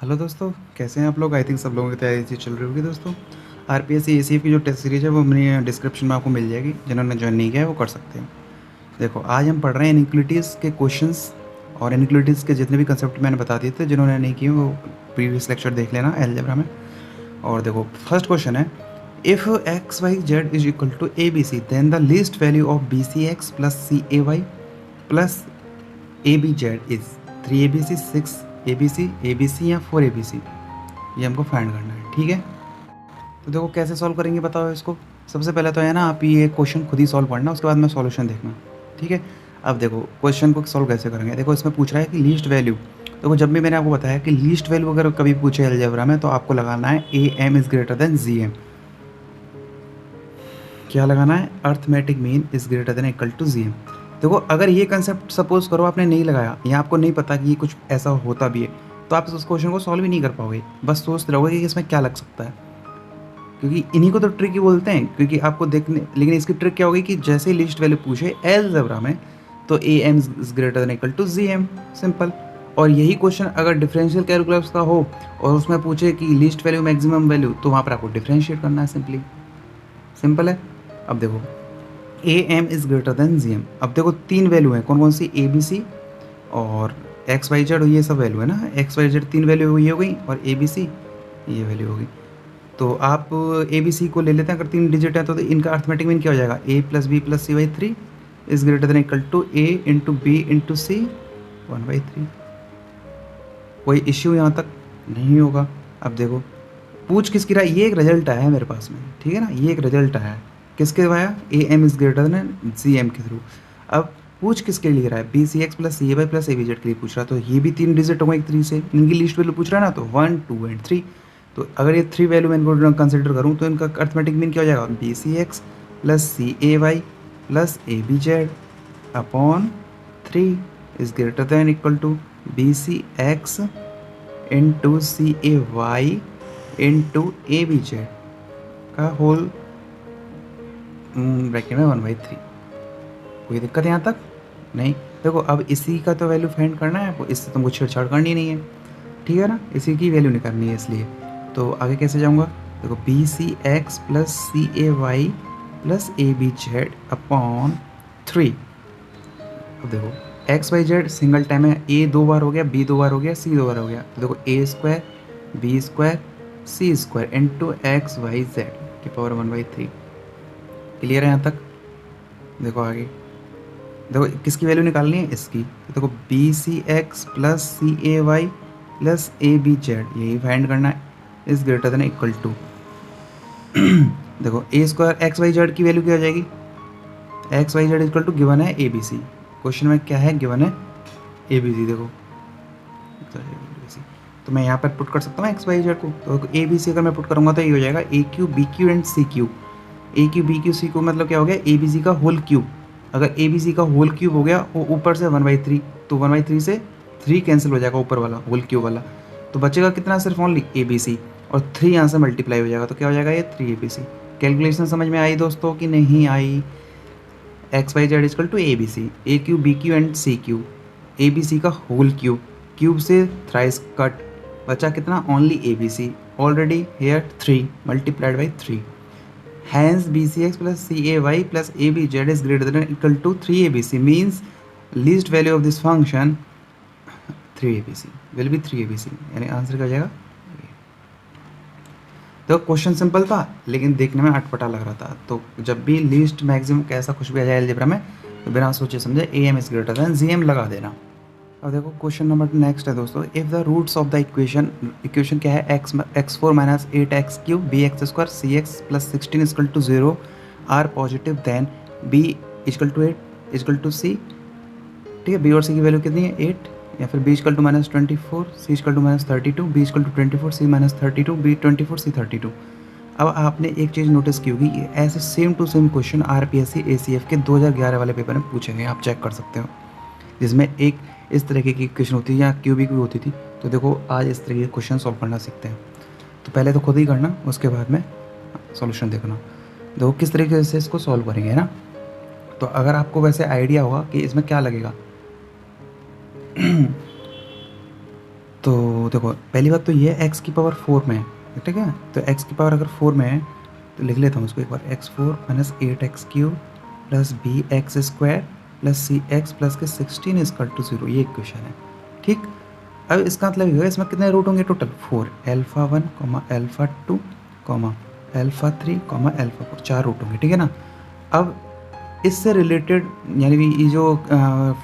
Hello दोस्तों, कैसे हैं आप लोग। आई थिंक सब लोगों की तैयारी अच्छी चल रही होगी दोस्तों। आरपीएससी एसीएफ की जो टेस्ट सीरीज है वो अपनी डिस्क्रिप्शन में आपको मिल जाएगी। जिन्होंने ज्वाइन नहीं किया है वो कर सकते हैं। देखो, आज हम पढ़ रहे हैं इनइक्वलिटीज़ के क्वेश्चंस और इनइक्वलिटीज़ के जितने भी कंसेप्ट मैंने बता दिए थे। जिन्होंने नहीं किए वो प्रीवियस लेक्चर देख लेना अलजेब्रा में। और देखो, फर्स्ट क्वेश्चन है, if X Y Z is equal to A B C then the least value of B C X plus C A Y plus A B Z is 3 ABC, 6 ABC या 4 ABC। ये हमको find करना है, ठीक है। तो देखो कैसे सॉल्व करेंगे बताओ इसको। सबसे पहले तो है ना, आप ये क्वेश्चन खुद ही सॉल्व पढ़ना, उसके बाद में सॉल्यूशन देखना, ठीक है। अब देखो क्वेश्चन को सॉल्व कैसे करेंगे। देखो इसमें पूछ रहा है कि लीस्ट वैल्यू। देखो जब भी मैंने आपको बताया कि लीस्ट वैल्यू अगर कभी पूछे अलजेब्रा में तो आपको लगाना है AM is greater than GM। क्या लगाना है? Arithmetic mean is greater than equal to GM। देखो अगर ये कंसेप्ट सपोज करो आपने नहीं लगाया या आपको नहीं पता कि ये कुछ ऐसा होता भी है, तो आप उस क्वेश्चन को सॉल्व ही नहीं कर पाओगे, बस सोचते रहोगे कि इसमें क्या लग सकता है। क्योंकि इन्हीं को तो ट्रिक ही बोलते हैं, क्योंकि आपको देखने, लेकिन इसकी ट्रिक क्या होगी कि जैसे ही लिस्ट वैल्यू पूछे अलजेब्रा में तो AM is greater than equal to GM, simple. और यही क्वेश्चन अगर डिफरेंशियल कैलकुलस का हो और उसमें पूछे कि लिस्ट वैल्यू मैक्सिमम वैल्यू, तो वहाँ पर आपको डिफरेंशिएट करना है, सिंपली सिंपल है। अब देखो AM is greater than GM। अब देखो तीन वैल्यू है, कौन कौन सी? ABC और XYZ, ये सब वैल्यू है ना। XYZ तीन वैल्यू ये हो गई और ABC ये वैल्यू हो गई। तो आप ABC को ले लेते हैं, अगर तीन डिजिट है तो इनका अर्थमेटिक मीन क्या हो जाएगा? A plus B plus C by 3 is greater than equal to A into B into C 1/3। कोई इश्यू यहाँ तक नहीं होगा। अब देखो पूछ किसकी रहा है, ये एक रिजल्ट आया है मेरे पास में, ठीक है ना। ये एक रिजल्ट आया है, किसके आया? AM is greater than GM के थ्रू। अब पूछ किसके लिए रहा है? BCX plus CA plus ABZ के लिए पूछ रहा है। तो ये भी तीन डिजिट होंगे, एक 3 से इनकी लिस्ट वैल्यू पूछ रहा है ना, तो 1 2 एंड 3। तो अगर ये 3 वैल्यू मैं इनको कंसिडर करूँ तो इनका अर्थमेटिक मीन क्या हो जाएगा? BCX plus CAY plus ABZ upon 3 is greater than equal to BCX into CAY into ABZ का होल ब्रैकेट में 1/3। कोई दिक्कत यहाँ तक नहीं। देखो अब इसी का तो वैल्यू फाइंड करना है आपको, इससे तुमको छेड़छाड़ करनी नहीं है, ठीक है ना। इसी की वैल्यू निकालनी है, इसलिए तो आगे कैसे जाऊँगा। देखो BCX plus CAY plus ABZ upon 3। अब देखो XYZ सिंगल टाइम है, A 2 बार हो गया, B 2 बार हो गया, C 2 बार हो गया। तो देखो A square B square C square into XYZ की पावर 1/3। क्लियर है यहाँ तक? देखो आगे, देखो किसकी वैल्यू निकालनी है? इसकी। तो देखो BCX plus CAY plus ABZ यही फाइंड करना है, is greater than equal to देखो A स्क्वायर XYZ की वैल्यू क्या हो जाएगी? XYZ इक्वल टू गिवन है ABC। क्वेश्चन में क्या है? गिवन है ABC। देखो तो मैं यहाँ पर पुट कर सकता हूँ XYZ को। तो ABC अगर मैं पुट करूँगा तो ये हो जाएगा AQ BQ and CQ। AQ BQ CQ मतलब क्या हो गया? ABC का होल क्यूब। अगर ABC का होल क्यूब हो गया वो ऊपर से 1/3, तो 1/3 से 3 कैंसिल हो जाएगा ऊपर वाला होल क्यूब वाला। तो बचेगा कितना? सिर्फ ओनली ABC, और 3 यहाँ से मल्टीप्लाई हो जाएगा, तो क्या हो जाएगा? ये 3ABC। कैलकुलेशन समझ में आई दोस्तों कि नहीं आई? XYZ equal to ABC, AQ BQ and CQ। ABC का होल क्यूब, क्यूब से थ्राइस कट, बचा कितना? Only ABC। Already here 3 multiplied by 3। Hence BCX plus CAY plus ABZ is greater than or equal to 3ABC, means least value of this function 3ABC will be 3ABC। यानी answer क्या हो जाएगा? तो question simple था लेकिन देखने में अटपटा लग रहा था। तो जब भी लीस्ट मैक्सिमम कैसा कुछ भी आ जाए अलजेब्रा में तो बिना सोचे समझे AM is greater than GM लगा देना। अब देखो क्वेश्चन नंबर नेक्स्ट है दोस्तों, if the roots of the equation क्या है? x4 minus 8x cube BX square CX plus 16 is equal to 0 are positive, then B is equal to 8 is equal to C। ठीक है, B और C की वैल्यू कितनी है? 8, या फिर B is equal to -24 C is equal to -32 B is equal to 24 C -32 B 24 C 32। अब आपने एक चीज़ नोटिस की होगी, ऐसे same to same question RPSC ACF के 2011 वाले पेपर में पूछे गए, आप चेक कर सकते हो, जिसमें एक इस तरीके की क्वेश्चन होती है या क्यूबिक भी होती थी। तो देखो आज इस तरीके के क्वेश्चन सॉल्व करना सीखते हैं। तो पहले तो खुद ही करना, उसके बाद में सॉल्यूशन देखना। देखो किस तरीके से इसको सॉल्व करेंगे, है ना। तो अगर आपको वैसे आइडिया होगा कि इसमें क्या लगेगा तो देखो पहली बात तो ये एक्स की पावर 4 में है, ठीक है। तो एक्स की पावर अगर 4 में है तो लिख लेता हूँ इसको एक बार, x4 minus 8x³ plus bx² plus cx plus के 16 इजकल टू 0, ये इक्वेशन है, ठीक। अब इसका मतलब ये है इसमें कितने रूट होंगे टोटल, 4, α1 α2 α3 α4, 4 रूट होंगे, ठीक है ना। अब इससे रिलेटेड यानी कि ये जो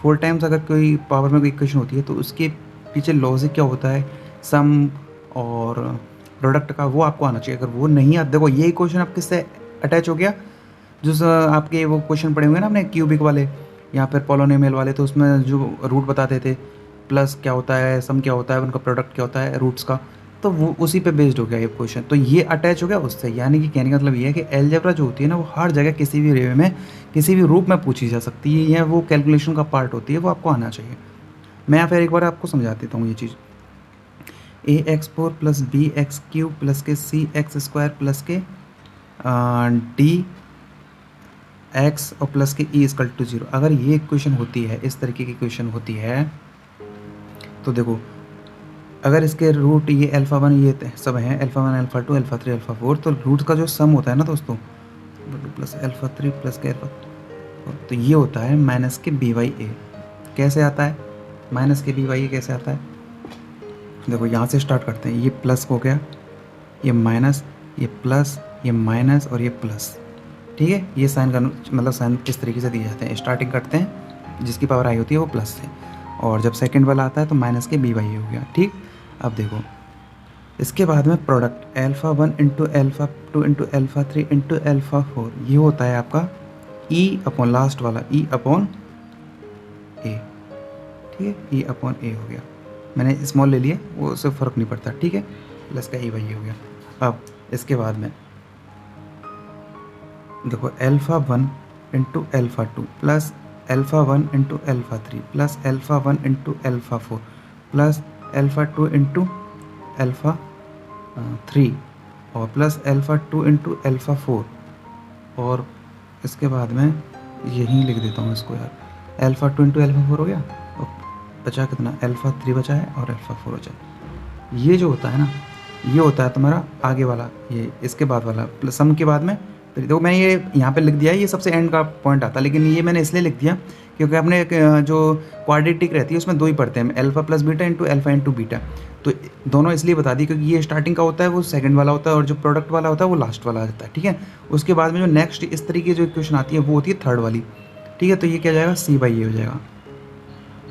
4 टाइम्स अगर कोई पावर में कोई इक्वेशन होती है तो उसके पीछे लॉजिक क्या होता है, सम और प्रोडक्ट का, वो आपको आना चाहिए। अगर वो नहीं आता, देखो ये क्वेश्चन आप किससे अटैच हो गया, जो आपके वो क्वेश्चन पढ़े हुए ना आपने क्यूबिक वाले या फिर पोलोनोमियल वाले, तो उसमें जो रूट बताते थे, प्लस क्या होता है, सम क्या होता है, उनका प्रोडक्ट क्या होता है, रूट्स का, तो वो उसी पे बेस्ड हो गया ये क्वेश्चन। तो ये अटैच हो गया उससे, यानी कि कहने का मतलब ये है कि अलजेब्रा जो होती है ना वो हर जगह किसी भी वे में किसी भी रूप में पूछी जा सकती है, या वो कैलकुलेशन का पार्ट होती है, वो आपको आना चाहिए। मैं फिर एक बार आपको समझा देता हूँ ये चीज़। ax4 प्लस bx³ प्लस के cx² प्लस के डी एक्स और प्लस के ई इजकल टू 0, अगर ये इक्वेशन होती है, इस तरीके की इक्वेशन होती है, तो देखो अगर इसके रूट ये α1 ये सब हैं, α1 α2 α3 α4, तो रूट का जो सम होता है ना दोस्तों, प्लस α3 प्लस के α4, तो ये होता है माइनस के b/a। कैसे आता है माइनस के b/a, कैसे आता है, देखो यहाँ से स्टार्ट करते हैं, ये प्लस हो गया, ये माइनस, ये प्लस, ये माइनस और ये प्लस, ठीक है। ये साइन का मतलब साइन इस तरीके से दिए जाते हैं, स्टार्टिंग करते हैं जिसकी पावर आई होती है वो प्लस से, और जब सेकंड वाला आता है तो माइनस के b/a हो गया, ठीक। अब देखो इसके बाद में प्रोडक्ट α1 इंटू α2 इंटू α3 इंटू α4, ये होता है आपका e अपॉन लास्ट वाला e अपॉन a, ठीक है, e अपॉन a हो गया। मैंने स्मॉल ले लिया, वो उससे फ़र्क नहीं पड़ता, ठीक है, प्लस का e/a हो गया। अब इसके बाद में देखो α1 into α2 plus α1 into α3 plus α1 into α4 plus α2 into α3 और प्लस α2 इंटू α4, और इसके बाद में यहीं लिख देता हूँ इसको यार, α2 इंटू α4 हो गया, और बचा कितना, α3 बचा है और α4 बचा है। ये जो होता है ना, ये होता है तुम्हारा आगे वाला, ये इसके बाद वाला प्लस सम के बाद में। फिर देखो मैंने ये यहाँ पे लिख दिया है, ये सबसे एंड का पॉइंट आता है, लेकिन ये मैंने इसलिए लिख दिया क्योंकि अपने जो क्वाड्रेटिक रहती है उसमें दो ही पढ़ते हैं, alpha plus beta into alpha into beta, तो दोनों इसलिए बता दी क्योंकि ये स्टार्टिंग का होता है वो सेकंड वाला होता है, और जो प्रोडक्ट वाला होता है वो लास्ट वाला आ जाता है, ठीक है। उसके बाद में जो नेक्स्ट इस तरीके जो इक्वेशन आती है वो होती है थर्ड वाली, ठीक है। तो ये क्या जाएगा, c/a हो जाएगा।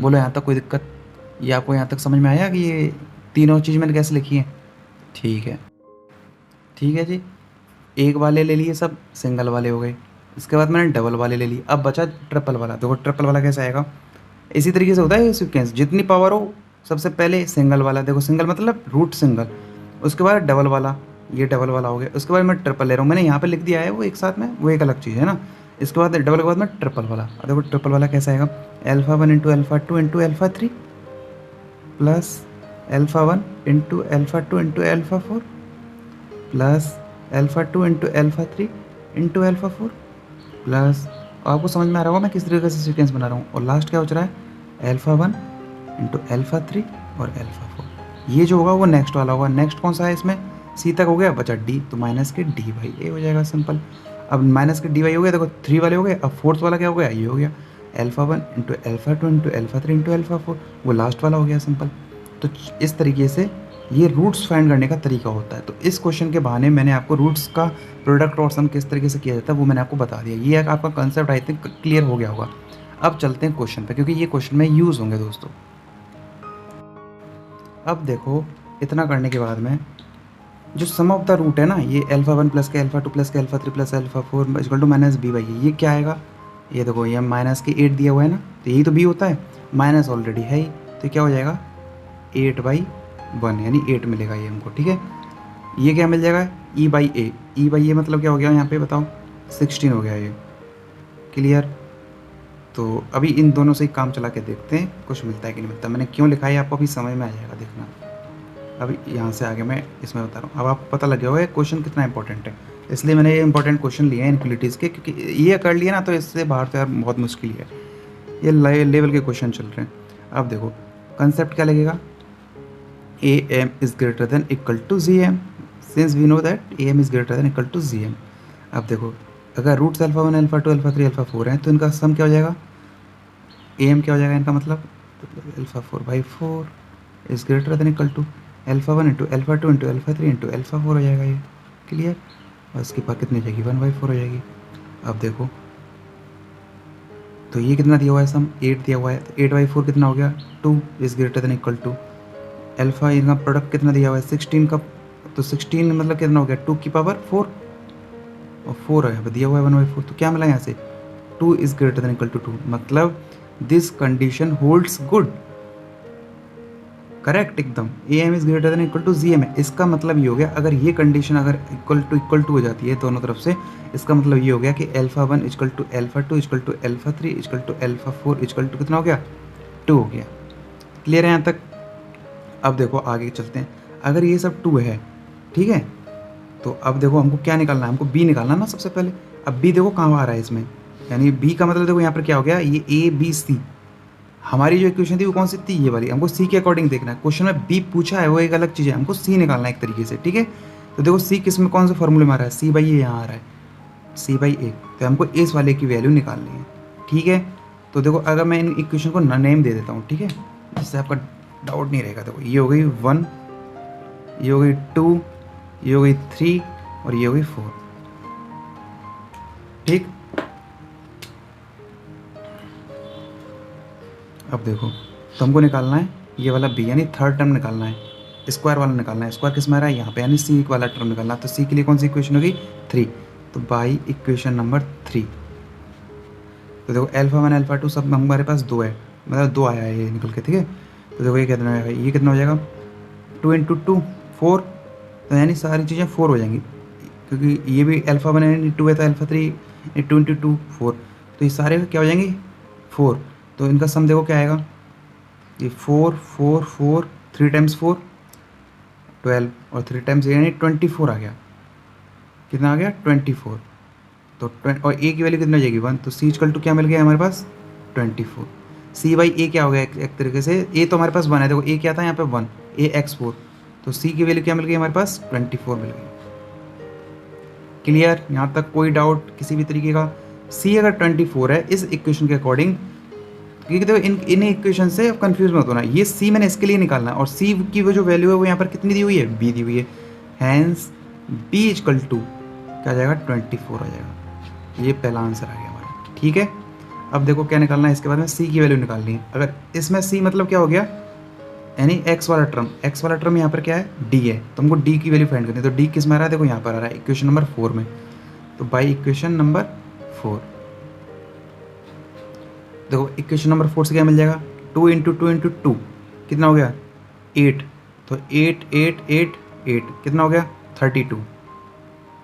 बोलो यहाँ तक कोई दिक्कत, ये आपको यहाँ तक समझ में आया कि ये तीनों चीज़ मैंने कैसे लिखी है, ठीक है, ठीक है जी। एक वाले ले लिए सब सिंगल वाले हो गए, इसके बाद मैंने डबल वाले ले लिए, अब बचा ट्रिपल वाला। देखो ट्रिपल वाला कैसे आएगा, इसी तरीके से होता है ये सीक्वेंस, जितनी पावर हो सबसे पहले सिंगल वाला, देखो सिंगल मतलब रूट सिंगल, उसके बाद डबल वाला, ये डबल वाला हो गया, उसके बाद मैं ट्रिपल ले रहा हूँ, मैंने यहाँ पे लिख दिया है वो एक साथ में, वो एक अलग चीज़ है ना। इसके बाद डबल के बाद में ट्रिपल वाला, देखो ट्रिपल वाला कैसे आएगा, α1 into α2 into α3 plus α1 into α2 into α4 plus α2 into α3 into α4 plus, आपको समझ में आ रहा होगा मैं किस तरीके से सीक्वेंस बना रहा हूँ, और लास्ट क्या हो रहा है, α1 इंटू α3 और α4। ये जो होगा वो नेक्स्ट वाला होगा, नेक्स्ट कौन सा है इसमें, सी तक हो गया, बचा डी, तो माइनस के d/a हो जाएगा, सिंपल। अब माइनस के d/a हो गया, देखो 3 वाले हो गए, अब फोर्थ वाला क्या हो गया, ये हो गया α1 इंटू α2 इंटू α3 इंटू α4, वो लास्ट वाला हो गया, सिंपल। तो इस तरीके से ये रूट्स फाइंड करने का तरीका होता है। तो इस क्वेश्चन के बहाने मैंने आपको रूट्स का प्रोडक्ट और सम किस तरीके से किया जाता है वो मैंने आपको बता दिया। ये आपका कंसेप्ट आई थिंक क्लियर हो गया होगा। अब चलते हैं क्वेश्चन पे, क्योंकि ये क्वेश्चन में यूज़ होंगे दोस्तों। अब देखो इतना करने के बाद में जो सम ऑफ द रूट है ना, ये α1 प्लस के α2 प्लस के α3 plus α4 equal to minus b/a, ये क्या आएगा, ये देखो ये माइनस के 8 दिया हुआ है ना, तो यही तो b होता है, माइनस ऑलरेडी है ही, तो क्या हो जाएगा 8/1, यानी 8 मिलेगा ये हमको, ठीक है। ये क्या मिल जाएगा, e/a, e/a मतलब क्या हो गया यहाँ पे बताओ, 16 हो गया ये, क्लियर। तो अभी इन दोनों से ही काम चला के देखते हैं कुछ मिलता है कि नहीं मिलता। मैंने क्यों लिखा है आपको अभी समझ में आ जाएगा, देखना। अभी यहाँ से आगे मैं इसमें बता रहा हूँ, अब आपको पता लग गया होगा क्वेश्चन कितना इंपॉर्टेंट है, इसलिए मैंने ये इंपॉर्टेंट क्वेश्चन लिए हैं इनक्विलिटीज़ के, क्योंकि ये कर लिया ना तो इससे बाहर तो यार बहुत मुश्किल है, ये लेवल के क्वेश्चन चल रहे हैं। अब देखो कंसेप्ट क्या लगेगा, A M is greater than equal to G M, since we know that A M is greater than equal to G M. अब देखो अगर roots alpha 1 alpha 2 alpha 3 alpha 4 हैं तो इनका सम क्या हो जाएगा, ए एम क्या हो जाएगा इनका मतलब alpha 4/4 is greater than equal to alpha 1 into alpha 2 into alpha 3 into alpha 4 हो जाएगा ये। क्लियर। और इसके बाद कितनी हो जाएगी 1/4 हो जाएगी। अब देखो तो ये कितना दिया हुआ है, सम 8 दिया हुआ है, तो 8/4 कितना हो गया 2 is greater than equal to alpha, इनका प्रोडक्ट कितना दिया हुआ है 16 का, तो 16 मतलब कितना हो गया 2 की पावर 4 और 4 है दिया हुआ है 1/4, तो क्या मिला यहाँ से 2 is greater than equal to 2, मतलब this condition holds good, correct एकदम। A M is greater than equal to G M है, इसका मतलब ये हो गया अगर ये कंडीशन अगर इक्वल टू हो जाती है दोनों तरफ से, इसका मतलब ये हो गया कि alpha 1 equal to alpha 2 equal to alpha 3 equal to alpha 4 equal to कितना हो गया 2 हो गया। क्लियर है यहाँ तक। अब देखो आगे चलते हैं, अगर ये सब 2 है ठीक है, तो अब देखो हमको क्या निकालना है, हमको बी निकालना है ना सबसे पहले। अब बी देखो कहाँ आ रहा है इसमें, यानी बी का मतलब देखो यहाँ पर क्या हो गया, ये ए बी सी, हमारी जो इक्वेशन थी वो कौन सी थी, ये वाली, हमको सी के अकॉर्डिंग देखना है। क्वेश्चन में बी पूछा है वो एक अलग चीज़ है, हमको सी निकालना है एक तरीके से, ठीक है। तो देखो सी किस में कौन से फॉर्मूले में आ रहा है, सी बाई ए यहाँ आ रहा है, सी बाई ए, तो हमको इस वाले की वैल्यू निकालनी है, ठीक है। तो देखो अगर मैं इन इक्वेशन को नेम दे देता हूँ, ठीक है, जिससे आपका डाउट नहीं रहेगा। देखो ये हो गई 1, ये हो गई 2, ये हो गई 3 और ये हो गई 4, ठीक। अब देखो तो हमको निकालना है ये वाला बी, यानी थर्ड टर्म निकालना है, स्क्वायर वाला निकालना है। स्क्वायर किस में आ रहा है यहाँ पे, यानी सी वाला टर्म निकालना है। तो सी के लिए कौन सी इक्वेशन होगी 3, तो बाई इक्वेशन नंबर 3। तो देखो अल्फ़ा 1 अल्फ़ा 2 सब हमारे पास 2 है, मतलब 2 आया है ये निकल के, ठीक है। तो देखो ये कितना हो जाएगा, ये कितना हो जाएगा 2 इंटू 2 4, तो यानी सारी चीज़ें 4 हो जाएंगी, क्योंकि ये भी अल्फ़ा 1 यानी 2 है, तो अल्फ़ा 3 2 इंटू 2 4, तो ये सारे क्या हो जाएंगे 4। तो इनका सम देखो क्या आएगा, ये 4 4 4 3 टाइम्स 4 12 और 3 टाइम्स यानी 24 आ गया, कितना आ गया 24। तो और ए की वैल्यू कितना हो जाएगी 1, तो सी इक्वल टू क्या मिल गया हमारे पास 24। सी बाई ए क्या हो गया एक तरीके से, ए तो हमारे पास 1 है, देखो ए क्या था यहाँ पे 1, ए एक्स 4, तो सी की वैल्यू क्या मिल गई हमारे पास 24 मिल गई। क्लियर, यहाँ तक कोई डाउट किसी भी तरीके का। सी अगर 24 है इस इक्वेशन के अकॉर्डिंग, क्योंकि देखो इन इक्वेशन से कंफ्यूज मत होना, ये सी मैंने इसके लिए निकालना है, और सी की वो जो वैल्यू है वो यहाँ पर कितनी दी हुई है बी दी हुई है, हैंस बी इक्वल टू क्या आ जाएगा 24 आ जाएगा। ये पहला आंसर आ गया हमारा, ठीक है। अब देखो क्या निकालना है इसके बाद में, सी की वैल्यू निकालनी है। अगर इसमें सी मतलब क्या हो गया, यानी एक्स वाला टर्म यहाँ पर क्या है डी है, तो हमको डी की वैल्यू फाइंड करनी है। तो डी किस में आ रहा है, देखो यहाँ पर आ रहा है इक्वेशन नंबर 4 में, तो बाई इक्वेशन नंबर 4, देखो इक्वेशन नंबर 4 से क्या मिल जाएगा 2 इंटू 2 इंटू 2 कितना हो गया 8, तो 8 8 8 8 कितना हो गया 32,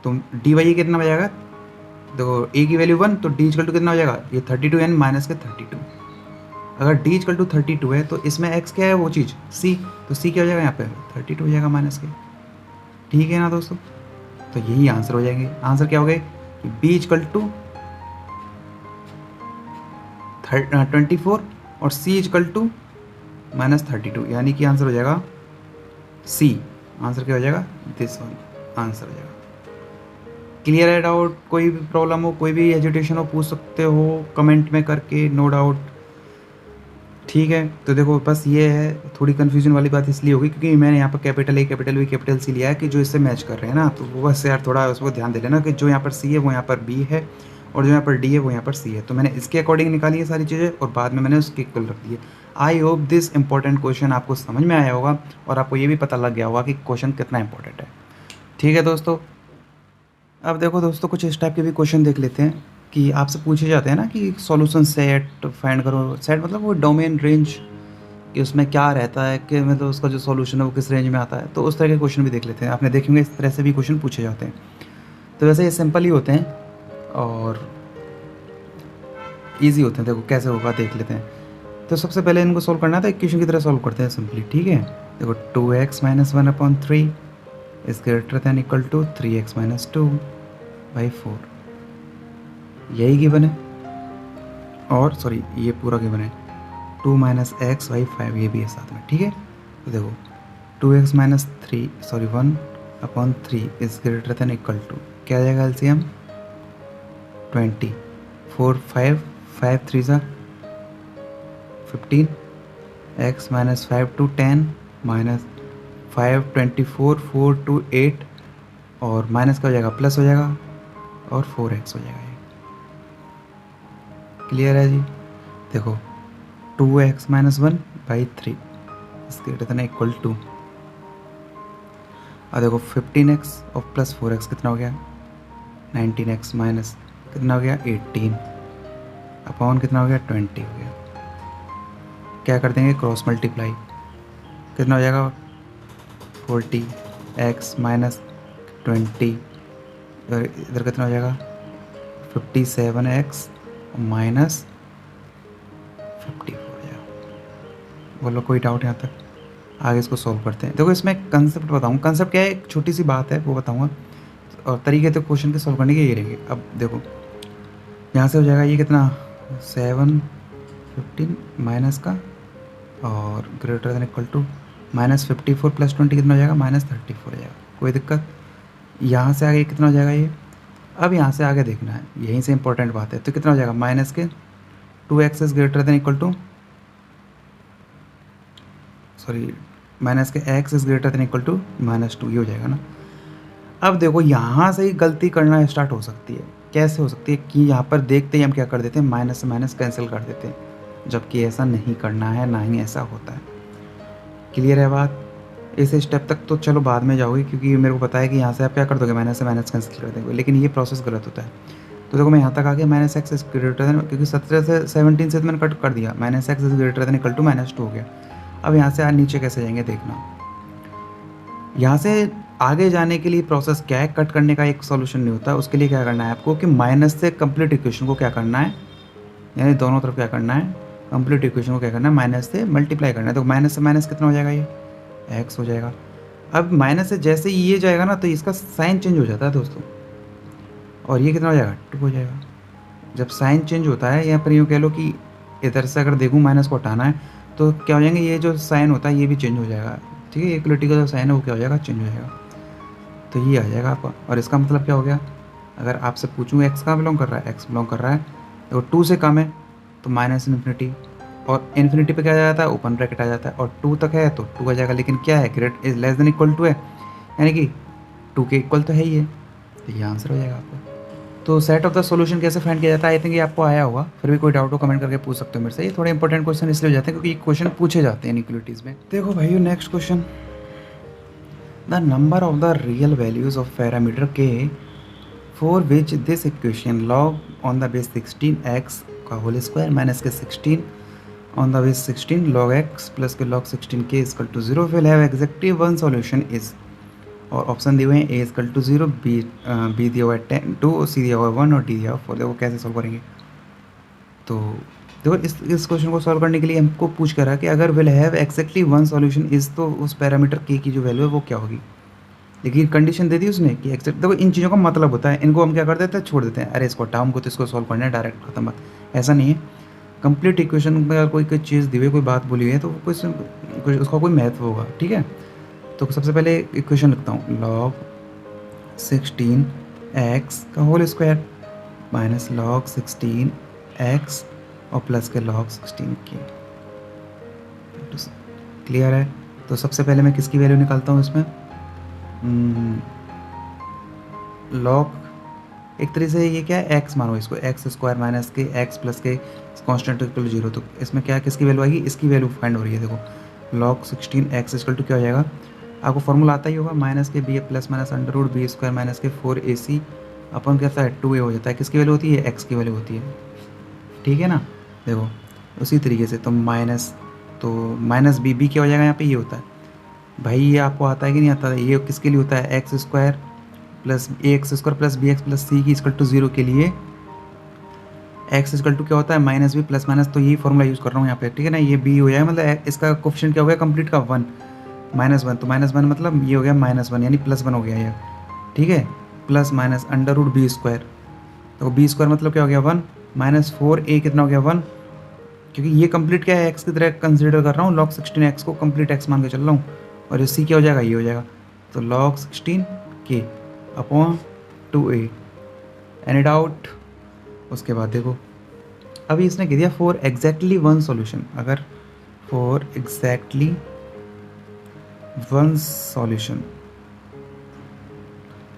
तो डी वाई कितना हो जाएगा, देखो ए की वैल्यू 1, तो डी इक्वल टू कितना हो जाएगा ये 32 यानी माइनस के 32। अगर डी इक्वल टू 32 है तो इसमें एक्स क्या है वो चीज़ सी, तो सी क्या हो जाएगा यहाँ पे 32 हो जाएगा माइनस के, ठीक है ना दोस्तों। तो यही आंसर हो जाएंगे। आंसर क्या हो गए कि बी इक्वल टू 24 और सी इक्वल टू -32, यानी कि आंसर हो जाएगा सी। आंसर क्या हो जाएगा दिस वन आंसर हो जाएगा। क्लियर है डाउट, कोई भी प्रॉब्लम हो कोई भी एजुटेशन हो पूछ सकते हो कमेंट में करके, नो डाउट, ठीक है। तो देखो बस ये है थोड़ी कन्फ्यूजन वाली बात इसलिए होगी क्योंकि मैंने यहाँ पर capital A capital B capital C लिया है कि जो इससे मैच कर रहे हैं ना, तो वो बस यार थोड़ा उसको ध्यान दे लेना कि जो यहाँ पर सी है वो यहाँ पर बी है और जो यहाँ पर डी है वो यहाँ पर सी है। तो मैंने इसके अकॉर्डिंग निकाली है सारी चीज़ें और बाद में मैंने उसके इक्वल रख दिए। I hope this important question आपको समझ में आया होगा और आपको ये भी पता लग गया होगा कि क्वेश्चन कितना इंपॉर्टेंट है, ठीक है दोस्तों। अब देखो दोस्तों कुछ इस टाइप के भी क्वेश्चन देख लेते हैं कि आपसे पूछे जाते हैं ना कि सॉल्यूशन सेट फाइंड करो, सेट मतलब वो डोमेन रेंज कि उसमें क्या रहता है, कि मतलब उसका जो सॉल्यूशन है वो किस रेंज में आता है, तो उस तरह के क्वेश्चन भी देख लेते हैं। आपने देखेंगे इस तरह से भी क्वेश्चन पूछे जाते हैं। तो वैसे ये सिंपल ही होते हैं और ईजी होते हैं। देखो कैसे होगा देख लेते हैं। तो सबसे पहले इनको सॉल्व करना है तो इक्वेशन की तरह सॉल्व करते हैं सिंपली, ठीक है। देखो 2x - 1/3 is greater than equal to 3x - 2/4, यही गिवन है। और सॉरी ये पूरा गिवन है 2 - x/5 ये भी है साथ में, ठीक है। तो देखो 2x minus 3 sorry 1/3 is greater than equal to, क्या आ जाएगा एलसीएम 20, 4 5 5 3 सा 15, x minus 5 to 10 minus 5 24 4 to 8 और माइनस का हो जाएगा प्लस हो जाएगा और 4x हो जाएगा। ये क्लियर है जी। देखो 2x minus 1/3 is greater than equal to, और देखो 15x और प्लस 4x कितना हो गया 19x माइनस कितना हो गया 18 अपॉन कितना हो गया 20 हो गया। क्या कर देंगे क्रॉस मल्टीप्लाई, कितना हो जाएगा 40x माइनस 20 और इधर कितना हो जाएगा 57x माइनस 54 हो जाएगा। बोलो कोई डाउट यहाँ तक? आगे इसको सॉल्व करते हैं। देखो इसमें कंसेप्ट बताऊँ, कंसेप्ट क्या है, एक छोटी सी बात है वो बताऊँगा और तरीके तो क्वेश्चन के सॉल्व करने के ये रहेंगे। अब देखो यहाँ से हो जाएगा ये कितना 7 15 माइनस का और greater than equal to minus 54 plus 20 कितना हो जाएगा माइनस 34 हो जाएगा। कोई दिक्कत? यहाँ से आगे कितना हो जाएगा ये, अब यहाँ से आगे देखना है, यहीं से इंपॉर्टेंट बात है। तो कितना हो जाएगा माइनस के 2x is greater than equal to sorry minus के x is greater than equal to -2, ये हो जाएगा ना। अब देखो यहाँ से ही गलती करना स्टार्ट हो सकती है। कैसे हो सकती है कि यहाँ पर देखते ही हम क्या कर देते हैं माइनस से माइनस कैंसिल कर देते हैं, जबकि ऐसा नहीं करना है, ना ही ऐसा होता है। क्लियर है बात? इस स्टेप तक तो चलो बाद में जाओगे, क्योंकि मेरे को पता है कि यहाँ से आप क्या कर दोगे माइनस से माइनस कैंसिल कर दोगे, लेकिन ये प्रोसेस गलत होता है। तो देखो मैं यहाँ तक आ गया minus X is greater then, क्योंकि 17 से 17 से तो मैंने कट कर दिया, minus X is greater than equal to -2 हो गया। अब यहाँ से नीचे कैसे जाएंगे देखना। यहाँ से आगे जाने के लिए प्रोसेस क्या है, कट करने का एक सॉल्यूशन नहीं होता। उसके लिए क्या करना है आपको कि माइनस से कंप्लीट इक्वेशन को क्या करना है, यानी दोनों तरफ क्या करना है, कंप्लीट इक्वेशन को क्या करना है माइनस से मल्टीप्लाई करना है। तो माइनस से माइनस कितना हो जाएगा, ये एक्स हो जाएगा। अब माइनस से जैसे ही ये जाएगा ना तो इसका साइन चेंज हो जाता है दोस्तों, और ये कितना हो जाएगा 2 हो जाएगा। जब साइन चेंज होता है, या फिर यूँ कह लो कि इधर से अगर देखूँ माइनस को हटाना है तो क्या हो जाएंगे, ये जो साइन होता है ये भी चेंज हो जाएगा। ठीक है, इक्वलिटी का जो साइन है वो क्या हो जाएगा, चेंज हो जाएगा। तो ये आ जाएगा आपका, और इसका मतलब क्या हो गया, अगर आपसे पूछूँ एक्स कहाँ बिलोंग कर रहा है, एक्स बिलोंग कर रहा है तो 2 से कम है तो माइनस इन्फिनिटी, और इन्फिनिटी पे क्या आ जाता है ओपन ब्रैकेट आ जाता है, और 2 तक है तो 2 आ जाएगा। लेकिन क्या है great is less than equal to है, यानी कि 2 के इक्वल तो है ही है, तो ये आंसर हो जाएगा आपका। तो सेट ऑफ द सॉल्यूशन कैसे फाइंड किया जाता है, आई थिंक ये आपको आया होगा। फिर भी कोई डाउट हो कमेंट करके पूछ सकते हो मेरे से। ये थोड़े इंपॉर्टेंट क्वेश्चन इसलिए हो जाते हैं क्योंकि क्वेश्चन पूछे जाते हैं इनइक्वालिटीज़ में। देखो भाइयों next question, the number of the real values of parameter k for which this equation log on the base 16x का whole square minus k 16 on the base 16 log x plus k log 16k equal to 0 will have exactly one solution is, और option दिए हुए हैं a equal to 0, b दिया हुआ है 10 2, c दिया हुआ है 1 और d दिया हुआ है 4। देखो कैसे सॉल्व करेंगे। तो देखो इस क्वेश्चन को सॉल्व करने के लिए हमको पूछ कर रहा है कि अगर will have exactly one solution is, तो उस पैरामीटर k की जो वैल्यू है वो क्या होगी। देखिए कंडीशन दे दी उसने कि एक्जैक्ट, देखो इन चीज़ों का मतलब होता है, इनको हम क्या कर देते हैं छोड़ देते हैं, अरे इसको हटाओ, हमको तो इसको सॉल्व करना है डायरेक्ट खत्म बात। ऐसा नहीं है, कंप्लीट इक्वेशन में अगर कोई चीज़ दी हुई कोई बात बोली हुई है तो कुछ उसका कोई महत्व होगा। ठीक है, तो सबसे पहले इक्वेशन लिखता हूँ, log 16x का whole square minus log 16x और plus k log 16k। Clear है? तो सबसे पहले मैं किसकी वैल्यू निकालता हूँ इसमें, log एक तरीके से ये क्या है x मानो इसको, एक्स स्क्वायर माइनस के एक्स प्लस के कॉन्स्टेंट इक्वल 0। तो इसमें क्या किसकी वैल्यू आएगी, इसकी वैल्यू फाइंड हो रही है। देखो log 16x इक्वल टू क्या हो जाएगा, आपको फॉर्मूला आता ही होगा, माइनस के B plus minus under root B square minus के 4ac अपन कैसा है 2a हो जाता है। किसकी वैल्यू होती है, x की वैल्यू होती है। ठीक है ना, देखो उसी तरीके से तो माइनस बी क्या हो जाएगा, यहाँ पे ये होता है भाई, ये आपको आता है कि नहीं आता है, ये किसके लिए होता है x square plus x square plus b x plus c की इक्वल टू 0 के लिए एक्स इक्वल टू क्या होता है माइनस बी प्लस माइनस, तो यही फॉर्मूला यूज़ कर रहा हूँ यहाँ पे। ठीक है ना, ये बी हो जाएगा, मतलब इसका कोफिशिएंट क्या हो गया कंप्लीट का 1 -1, तो -1 मतलब ये हो गया -1 यानी +1 हो गया ये। ठीक है, plus minus under root B square, तो बी स्क्वायर मतलब क्या हो गया 1 माइनस 4a कितना हो गया 1, क्योंकि ये कंप्लीट क्या है एक्स की तरह कंसिडर कर रहा हूँ, log 16x को कंप्लीट एक्स मान के चल रहा हूँ, और ये सी क्या हो जाएगा, ये हो जाएगा। तो log 16 k upon 2a। Any doubt? उसके बाद देखो अभी इसने कह दिया फॉर एग्जैक्टली वन सॉल्यूशन। अगर फॉर एग्जैक्टली वन सॉल्यूशन,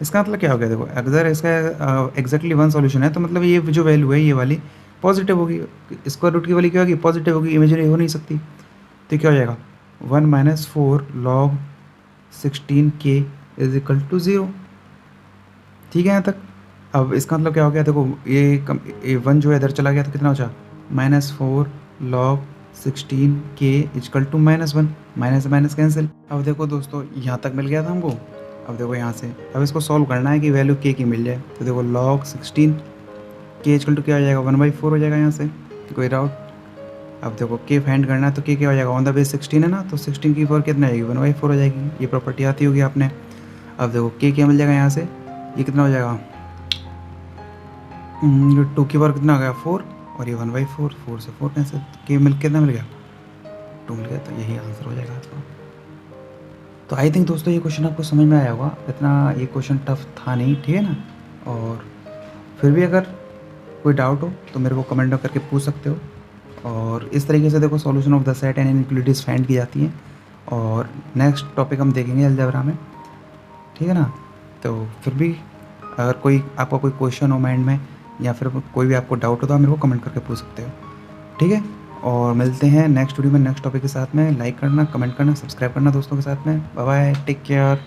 इसका मतलब क्या हो गया? देखो अगर इसका एग्जैक्टली वन सॉल्यूशन है तो मतलब ये जो वैल्यू है ये वाली पॉजिटिव होगी, स्क्वायर रूट की वैल्यू क्या होगी? पॉजिटिव होगी, इमेजिनरी हो नहीं सकती। तो क्या हो जाएगा 1 - 4 log 16k is equal to 0। ठीक है यहाँ तक। अब इसका मतलब क्या हो गया? देखो ये वन जो है इधर चला गया तो कितना हो जाए -4 log 16k is equal to -1, minus minus cancel. अब देखो दोस्तों यहाँ तक मिल गया था हमको। अब देखो यहाँ से अब इसको सॉल्व करना है कि वैल्यू k की मिल जाए। तो देखो log 16k इजकल टू क्या हो जाएगा 1/4 हो जाएगा यहाँ से। कोई डाउट? अब देखो k फाइंड करना है तो k क्या हो जाएगा ऑन द बेस 16 है ना, तो 16 की पावर कितना आएगी 1/4 हो जाएगी। ये प्रॉपर्टी आती होगी आपने। अब देखो k क्या मिल जाएगा यहाँ से, ये कितना हो जाएगा 2 की पावर कितना हो गया 4 और ये 1/4, 4 से 4 कैंसिल, k मिल कितना मिल गया 2 मिल गया। तो यही आंसर हो जाएगा आपका। तो आई थिंक दोस्तों ये क्वेश्चन आपको समझ में आया होगा। इतना ये क्वेश्चन टफ था नहीं, ठीक है ना। और फिर भी अगर कोई डाउट हो तो मेरे को कमेंट करके पूछ सकते हो। और इस तरीके से देखो solution of the set and inequalities find की जाती हैं। और नेक्स्ट टॉपिक हम देखेंगे अलजेब्रा में, ठीक है ना। तो फिर भी अगर कोई आपका कोई क्वेश्चन हो माइंड में या फिर कोई भी आपको डाउट हो तो आप मेरे को कमेंट करके पूछ सकते हो, ठीक है। और मिलते हैं नेक्स्ट वीडियो में नेक्स्ट टॉपिक के साथ में। लाइक करना, कमेंट करना, सब्सक्राइब करना दोस्तों के साथ में। Bye bye, take care.